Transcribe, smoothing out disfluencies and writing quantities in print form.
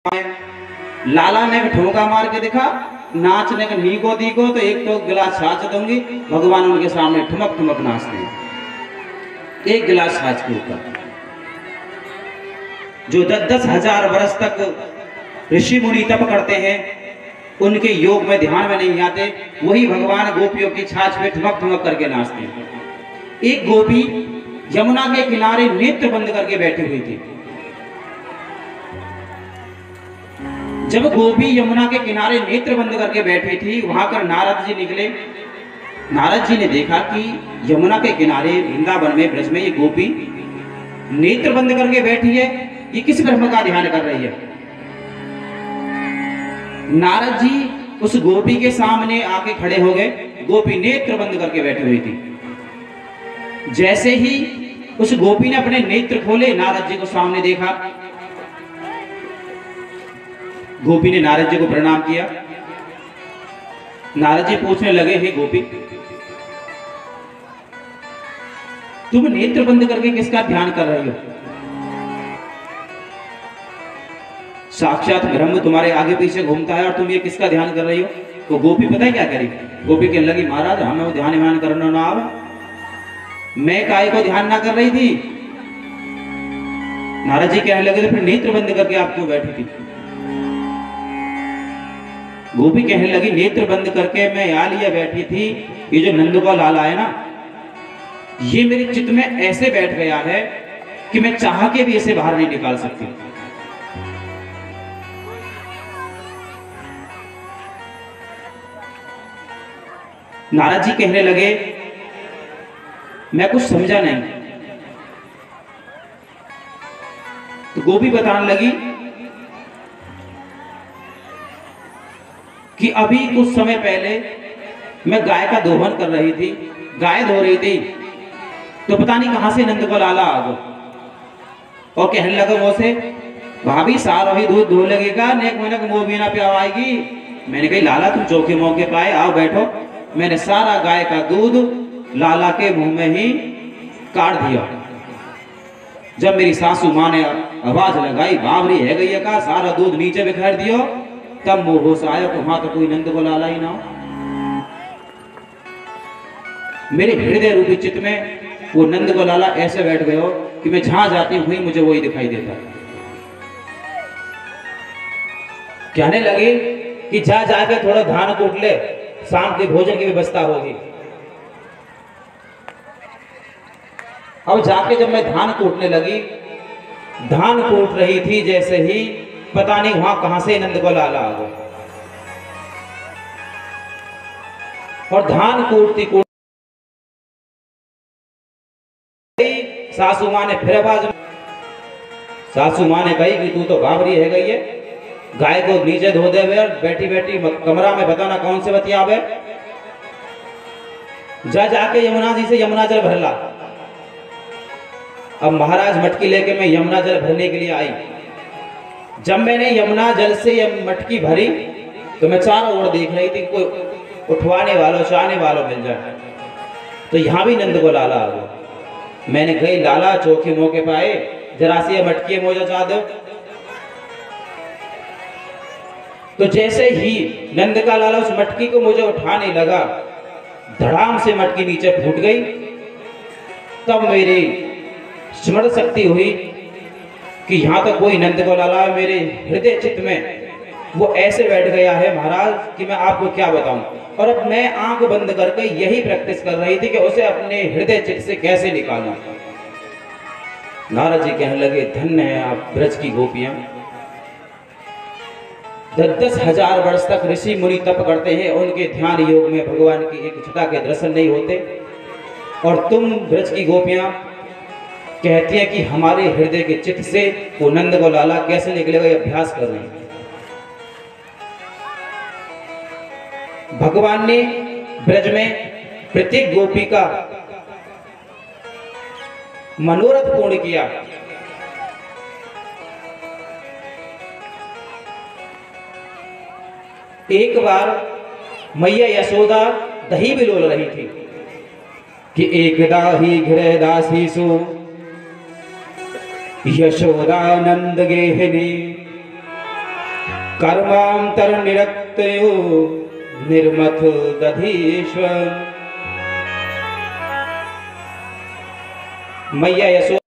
लाला ने ठोका मार के दिखा, नाचने का नी को दी को तो एक तो गिलास छाछ दूंगी। भगवान उनके सामने ठुमक ठुमक नाचते हैं, एक गिलास छाछ के ऊपर। जो 10-10 हजार वर्ष तक ऋषि मुनि तप करते हैं, उनके योग में ध्यान में नहीं आते, वही भगवान गोपियों की छाछ पे ठुमक ठुमक करके नाचते हैं। एक गोपी यमुना के किनारे नेत्र बंद करके बैठी हुई थी। जब गोपी यमुना के किनारे नेत्र बंद करके बैठी थी, वहां पर नारद जी निकले। नारद जी ने देखा कि यमुना के किनारे वृंदावन में, ब्रज में ये गोपी नेत्र बंद करके बैठी है, ये किस ब्रह्म का ध्यान कर रही है। नारद जी उस गोपी के सामने आके खड़े हो गए। गोपी नेत्र बंद करके बैठी हुई थी। जैसे ही उस गोपी ने अपने नेत्र खोले, नारद जी को सामने देखा। गोपी ने नारद जी को प्रणाम किया। नारद जी पूछने लगे, हे गोपी, तुम नेत्र बंद करके किसका ध्यान कर रही हो? साक्षात ब्रह्म तुम्हारे आगे पीछे घूमता है और तुम ये किसका ध्यान कर रही हो? तो गोपी पता है क्या करी? गोपी कहने लगी, महाराज हमें वो ध्यान करना ना आवे, मैं काय को ध्यान ना कर रही थी। नारद जी कहने लगे, तो फिर नेत्र बंद करके आप क्यों बैठी थी? गोपी कहने लगी, नेत्र बंद करके मैं यहाँ लिए बैठी थी, ये जो नंद का लाला है ना, ये मेरे चित्त में ऐसे बैठ गया है कि मैं चाह के भी इसे बाहर नहीं निकाल सकती। नारद जी कहने लगे, मैं कुछ समझा नहीं। तो गोपी बताने लगी कि अभी कुछ समय पहले मैं गाय का दोहन कर रही थी, गाय धो रही थी, तो पता नहीं कहां से नंद को लाला आ गया और कहने लगा मुझसे, भाभी सारा ही दूध धो लगेगा, नेक महीने को मुंह भी ना पियावाएगी। मैंने कही, लाला तुम चौके मौके पाए, आओ बैठो। मैंने सारा गाय का दूध लाला के मुंह में ही काट दिया। जब मेरी सासू मां ने आवाज लगाई, बावरी है गई का, सारा दूध नीचे बिखेर दियो, तब मुंह होश आया कि वहां तो कोई नंद को लाला ही ना हो। मेरे हृदय रूपी चित्त में वो नंद को लाला ऐसे बैठ गए हो कि मैं जहां जाती हुई मुझे वही दिखाई देता। कहने लगे कि जा जाके थोड़ा धान कूट ले, शाम के भोजन की व्यवस्था होगी। अब जाके जब मैं धान कूटने लगी, धान कूट रही थी, जैसे ही पता नहीं वहां कहां से नंद को लाला आ गया और धान कूटती कूटती सासू मां ने फिर आवाज, सासू मां ने कही कि तू तो बावरी है गई है, गाय को नीचे धो दे, बैठी बैठी कमरा में बताना कौन से बतियावे, जा जाके यमुना जी से यमुना जल भर ला। अब महाराज मटकी लेके मैं यमुना जल भरने के लिए आई। जब मैंने यमुना जल से मटकी भरी तो मैं चारों ओर देख रही थी कोई उठवाने वालों चाहने वालों मिल जाए, तो यहां भी नंद को लाला आ गया। मैंने कही, लाला चौके मौके पाए, जरा सी मटकी मोजा चाह दो। तो जैसे ही नंद का लाला उस मटकी को मुझे उठाने लगा, धड़ाम से मटकी नीचे फूट गई। तब मेरी स्मरण शक्ति हुई कि यहां तो कोई नंद को लाला मेरे हृदय चित्त में वो ऐसे बैठ गया है महाराज कि मैं आपको क्या बताऊं। और अब मैं आंख बंद करके यही प्रैक्टिस कर रही थी कि उसे अपने हृदय चित्त से कैसे निकालूं। नारद जी कहने लगे, धन्य है आप ब्रज की गोपियां, 10-10 हजार वर्ष तक ऋषि मुनि तप करते हैं, उनके ध्यान योग में भगवान की एक छटा के दर्शन नहीं होते, और तुम ब्रज की गोपियां कहती हैं कि हमारे हृदय के चित्त से वो नंद को लाला कैसे निकलेगा, ये अभ्यास कर रहे हैं। भगवान ने ब्रज में प्रत्येक गोपी का मनोरथ पूर्ण किया। एक बार मैया यशोदा दही बिलोल रही थी कि एकदा ही घृ दासीसु यशोदानंद गेहिनी कर्मांतर निरक्तयो निर्मथ दधीश्वर। मैया यशोदा